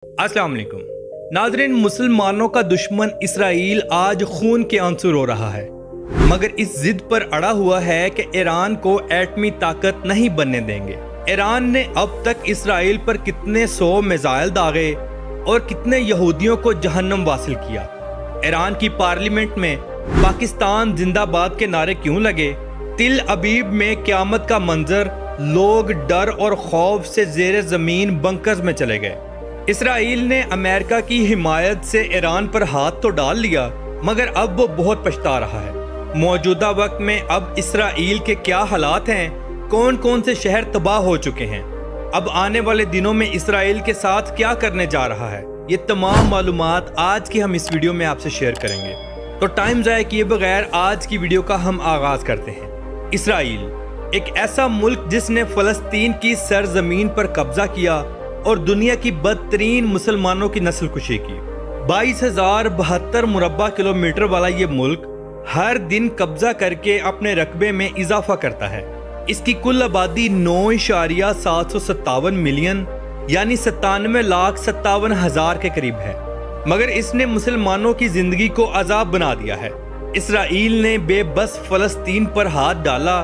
अस्सलाम वालेकुम नाज़रीन, मुसलमानों का दुश्मन इसराइल आज खून के आंसू रो रहा है, मगर इस जिद पर अड़ा हुआ है कि ईरान को एटमी ताकत नहीं बनने देंगे। ईरान ने अब तक इसराइल पर कितने 100 मिसाइल दागे और कितने यहूदियों को जहन्नम वासिल किया। ईरान की पार्लियामेंट में पाकिस्तान जिंदाबाद के नारे क्यों लगे? तिल अबीब में क़यामत का मंजर, लोग डर और खौफ से ज़ेरे ज़मीन बंकर्स में चले गए। इसराइल ने अमेरिका की हिमायत से ईरान पर हाथ तो डाल लिया, मगर अब वो बहुत पछता रहा है। मौजूदा वक्त में अब इसराइल के क्या हालात हैं, कौन कौन से शहर तबाह हो चुके हैं, अब आने वाले दिनों में इसराइल के साथ क्या करने जा रहा है, ये तमाम मालूमात आज की हम इस वीडियो में आपसे शेयर करेंगे। तो टाइम ज़ाया किए बगैर आज की वीडियो का हम आगाज़ करते हैं। इसराइल एक ऐसा मुल्क जिसने फ़लस्तीन की सरजमीन पर कब्जा किया और दुनिया की बदतरीन मुसलमानों की नस्लकुशी की। 22,072 मुरब्बा किलोमीटर वाला ये मुल्क हर दिन कब्जा करके अपने रकबे में इजाफा करता है। इसकी कुल आबादी 9.757 मिलियन यानी 97,57,000 के करीब है, मगर इसने मुसलमानों की जिंदगी को अजाब बना दिया है। इसराइल ने बेबस फ़लस्तीन पर हाथ डाला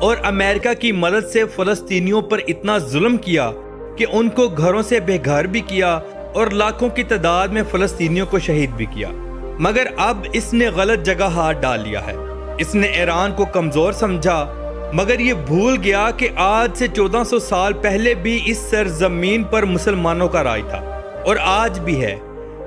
और अमेरिका की मदद से फ़लस्तीनियों पर इतना जुल्म किया कि उनको घरों से बेघर भी किया और लाखों की तादाद में फ़लस्तीनियों को शहीद भी किया। मगर अब इसने गलत जगह हाथ डाल लिया है। इसने ईरान को कमज़ोर समझा, मगर ये भूल गया कि आज से 1400 साल पहले भी इस सरजमीन पर मुसलमानों का राज था और आज भी है।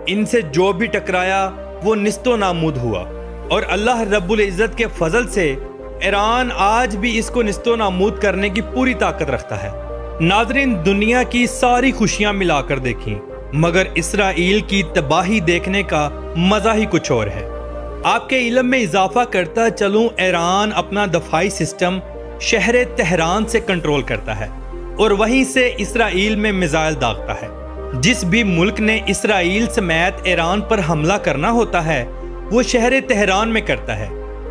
इनसे जो भी टकराया वो निस्तो नामूद हुआ और अल्लाह रब्बुल इज़्ज़त के फजल से ईरान आज भी इसको निस्तो नामूद करने की पूरी ताकत रखता है। नाज़रीन, दुनिया की सारी खुशियां मिलाकर देखी, मगर इसराइल की तबाही देखने का मजा ही कुछ और है। आपके इल्म में इजाफा करता चलूं, ईरान अपना दफाई सिस्टम शहर तेहरान से कंट्रोल करता है और वहीं से इसराइल में मिसाइल दागता है। जिस भी मुल्क ने इसराइल समेत ईरान पर हमला करना होता है वो शहर तेहरान में करता है।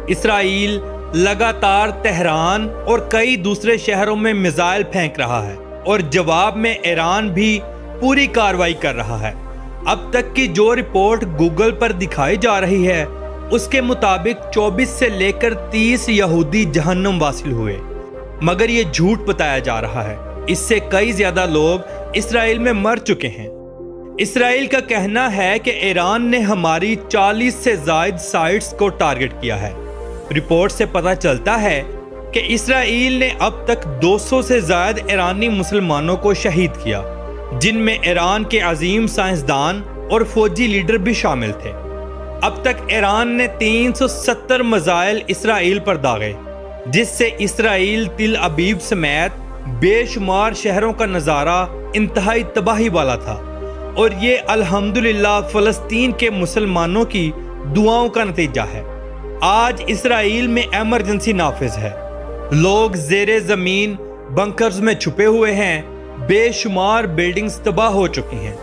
इसराइल लगातार तेहरान और कई दूसरे शहरों में मिसाइल फेंक रहा है और जवाब में ईरान भी पूरी कार्रवाई कर रहा है। अब तक की जो रिपोर्ट गूगल पर दिखाई जा रही है उसके मुताबिक 24 से लेकर 30 यहूदी जहन्नम वासिल हुए, मगर ये झूठ बताया जा रहा है। इससे कई ज्यादा लोग इसराइल में मर चुके हैं। इसराइल का कहना है कि ईरान ने हमारी 40 से ज्यादा साइट्स को टारगेट किया है। रिपोर्ट से पता चलता है कि इसराइल ने अब तक 200 से ज्यादा ईरानी मुसलमानों को शहीद किया, जिनमें ईरान के अजीम साइंसदान और फौजी लीडर भी शामिल थे। अब तक ईरान ने 370 मिसाइल इसराइल पर दागे, जिससे इसराइल तिल अबीब समेत बेशुमार शहरों का नज़ारा इंतहाई तबाही वाला था और ये अल्हम्दुलिल्लाह फ़लस्तीन के मुसलमानों की दुआओं का नतीजा है। आज इसराइल में एमरजेंसी नाफिज है। लोग ज़ेरे ज़मीन बंकर्स में छुपे हुए हैं। बेशुमार बिल्डिंग्स तबाह हो चुकी हैं।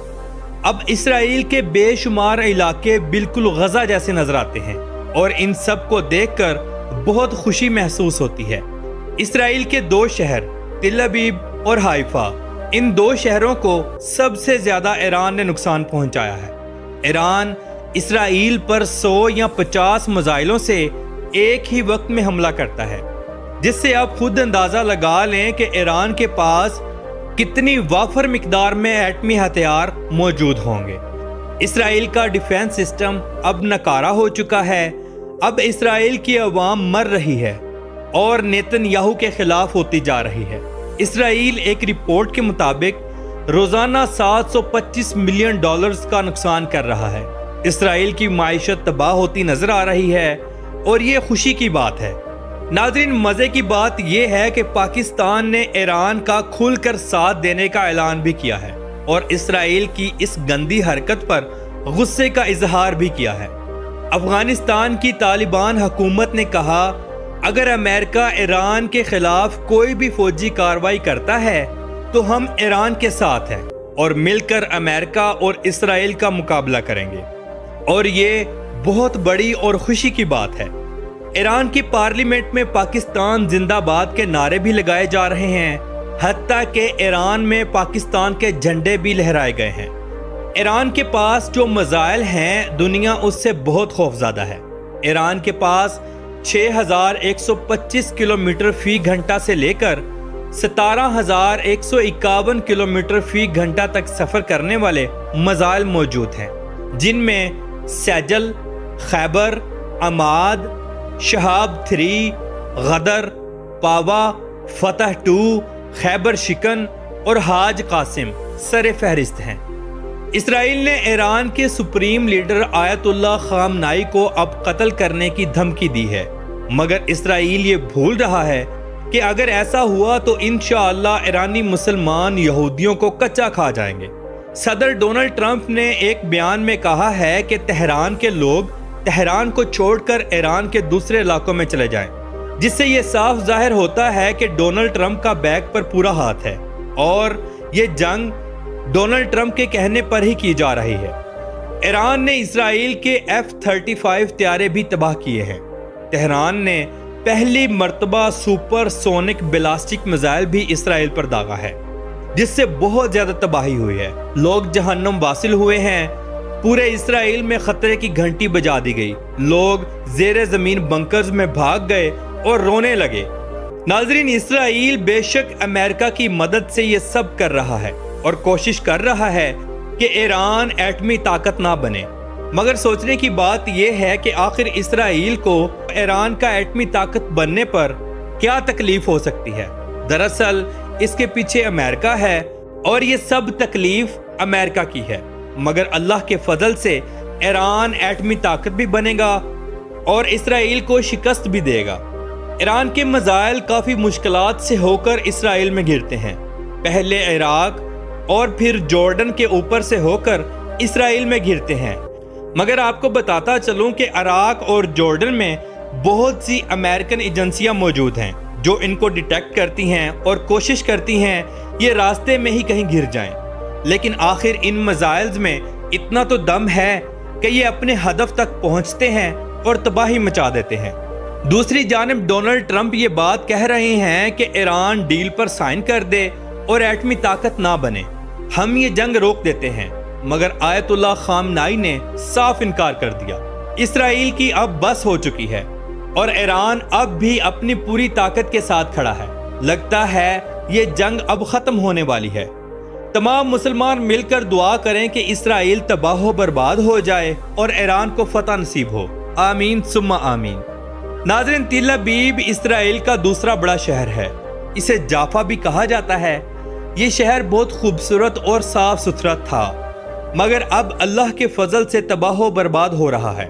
अब इसराइल के बेशुमार इलाके बिल्कुल गजा जैसे नजर आते हैं और इन सब को देखकर बहुत खुशी महसूस होती है। इसराइल के 2 शहर तिल अबीब और हाइफा, इन 2 शहरों को सबसे ज्यादा ईरान ने नुकसान पहुंचाया है। ईरान इसराइल पर 100 या 50 मिसाइलों से एक ही वक्त में हमला करता है, जिससे आप खुद अंदाजा लगा लें कि ईरान के पास कितनी वाफर मिकदार में एटमी हथियार मौजूद होंगे। इसराइल का डिफेंस सिस्टम अब नकारा हो चुका है। अब इसराइल की अवाम मर रही है और नेतन्याहू के खिलाफ होती जा रही है। इसराइल एक रिपोर्ट के मुताबिक रोजाना $725 मिलियन का नुकसान कर रहा है। इसराइल की माइशत तबाह होती नजर आ रही है और ये खुशी की बात है। नाज़रीन, मजे की बात यह है कि पाकिस्तान ने ईरान का खुलकर साथ देने का ऐलान भी किया है और इसराइल की इस गंदी हरकत पर गुस्से का इजहार भी किया है। अफगानिस्तान की तालिबान हुकूमत ने कहा, अगर अमेरिका ईरान के खिलाफ कोई भी फौजी कार्रवाई करता है तो हम ईरान के साथ हैं और मिलकर अमेरिका और इसराइल का मुकाबला करेंगे। और ये बहुत बड़ी और खुशी की बात है। ईरान की पार्लियामेंट में पाकिस्तान जिंदाबाद के नारे भी लगाए जा रहे हैं, हत्ता कि ईरान में पाकिस्तान के झंडे भी लहराए गए हैं। ایران کے پاس جو میزائل ہیں دنیا اس سے بہت خوفزدہ ہے۔ ایران کے پاس 6125 کلومیٹر فی گھنٹہ سے لے کر 17151 کلومیٹر فی گھنٹہ تک سفر کرنے والے میزائل موجود ہیں، جن میں سیجل، خیبر، عماد، شہاب 3، غدر، پاوا، فتح 2، خیبر شکن اور حاج قاسم سر فہرست ہیں۔ اسرائیل نے ایران کے سپریم لیڈر آیت اللہ خامنائی کو اب قتل کرنے کی دھمکی دی ہے، مگر اسرائیل یہ بھول رہا ہے کہ اگر ایسا ہوا تو انشاءاللہ ایرانی مسلمان یہودیوں کو کچا کھا جائیں گے۔ صدر ڈونلڈ ٹرمپ نے ایک بیان میں کہا ہے کہ تہران کے لوگ تہران کو چھوڑ کر ایران کے دوسرے علاقوں میں چلے جائیں، جس سے یہ صاف ظاہر ہوتا ہے کہ ڈونلڈ ٹرمپ کا بیک پر پورا ہاتھ ہے اور یہ جنگ ڈونلڈ ٹرمپ کے کہنے پر ہی کی جا رہی ہے۔ ایران نے اسرائیل کے F-35 طیارے بھی تباہ کیے ہیں۔ تہران نے پہلی مرتبہ سپر سونک بلاسٹک میزائل بھی اسرائیل پر داغا ہے، جس سے بہت زیادہ تباہی ہوئی ہے۔ لوگ جہنم واصل ہوئے ہیں، پورے اسرائیل میں خطرے کی گھنٹی بجا دی گئی، لوگ زیر زمین بنکرز میں بھاگ گئے اور رونے لگے۔ ناظرین، اسرائیل بے شک امریکہ کی مدد سے یہ سب کر رہا ہے اور کوشش کر رہا ہے کہ ایران ایٹمی طاقت نہ بنے، مگر سوچنے کی بات یہ ہے کہ آخر اسرائیل کو ایران کا ایٹمی طاقت بننے پر کیا تکلیف ہو سکتی ہے؟ دراصل اس کے پیچھے امریکہ ہے اور یہ سب تکلیف امریکہ کی ہے، مگر اللہ کے فضل سے ایران ایٹمی طاقت بھی بنے گا اور اسرائیل کو شکست بھی دے گا۔ ایران کے میزائل کافی مشکلات سے ہو کر اسرائیل میں گرتے ہیں، پہلے عراق اور پھر جارڈن کے اوپر سے ہو کر اسرائیل میں گرتے ہیں۔ مگر آپ کو بتاتا چلوں کہ عراق اور جارڈن میں بہت سی امریکن ایجنسیاں موجود ہیں جو ان کو ڈیٹیکٹ کرتی ہیں اور کوشش کرتی ہیں یہ راستے میں ہی کہیں گر جائیں، لیکن آخر ان میزائلز میں اتنا تو دم ہے کہ یہ اپنے ہدف تک پہنچتے ہیں اور تباہی مچا دیتے ہیں۔ دوسری جانب ڈونلڈ ٹرمپ یہ بات کہہ رہے ہیں کہ ایران ڈیل پر سائن کر دے اور ایٹمی طاقت نہ بنے، ہم یہ جنگ روک دیتے ہیں، مگر آیت اللہ خامنائی نے صاف انکار کر دیا۔ اسرائیل کی اب بس ہو چکی ہے اور ایران اب بھی اپنی پوری طاقت کے ساتھ کھڑا ہے۔ لگتا ہے یہ جنگ اب ختم ہونے والی ہے۔ تمام مسلمان مل کر دعا کریں کہ اسرائیل تباہ و برباد ہو جائے اور ایران کو فتح نصیب ہو، آمین ثم آمین۔ ناظرین، تل ابیب اسرائیل کا دوسرا بڑا شہر ہے، اسے جافا بھی کہا جاتا ہے۔ یہ شہر بہت خوبصورت اور صاف ستھرا تھا، مگر اب اللہ کے فضل سے تباہ و برباد ہو رہا ہے۔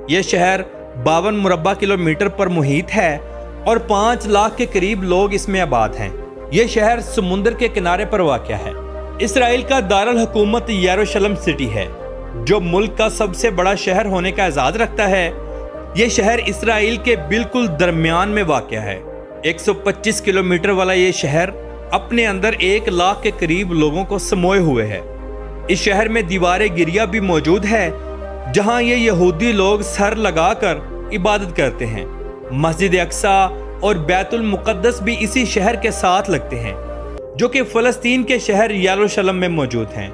یہ شہر 52 مربع کلومیٹر پر محیط ہے اور 5 لاکھ کے قریب لوگ اس میں آباد ہیں۔ یہ شہر سمندر کے کنارے پر واقع ہے۔ اسرائیل کا دارالحکومت یروشلم سٹی ہے، جو ملک کا سب سے بڑا شہر ہونے کا اعزاز رکھتا ہے۔ یہ شہر اسرائیل کے بالکل درمیان میں واقع ہے۔ 125 کلومیٹر والا یہ شہر اپنے اندر 1 لاکھ کے قریب لوگوں کو سموئے ہوئے ہے۔ اس شہر میں دیوار گریہ بھی موجود ہے، جہاں یہ یہودی لوگ سر لگا کر عبادت کرتے ہیں۔ مسجد اقصیٰ اور بیت المقدس بھی اسی شہر کے ساتھ لگتے ہیں، جو کہ فلسطین کے شہر یروشلم میں موجود ہیں۔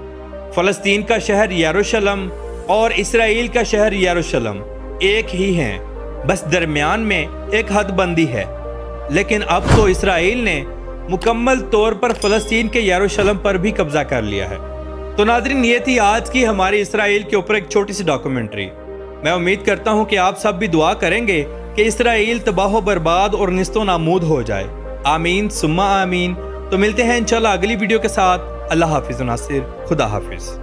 فلسطین کا شہر یروشلم اور اسرائیل کا شہر یروشلم ایک ہی ہیں، بس درمیان میں ایک حد بندی ہے۔ لیکن اب تو اسرائیل نے مکمل طور پر فلسطین کے یروشلم پر بھی قبضہ کر لیا ہے۔ تو ناظرین، یہ تھی آج کی ہماری اسرائیل کے اوپر ایک چھوٹی سی ڈاکومنٹری۔ میں امید کرتا ہوں کہ آپ سب بھی دعا کریں گے کہ اسرائیل تباہ و برباد اور نیست و نابود ہو جائے، آمین ثم آمین۔ تو ملتے ہیں انشاءاللہ اگلی ویڈیو کے ساتھ۔ اللہ حافظ ناصر، خدا حافظ۔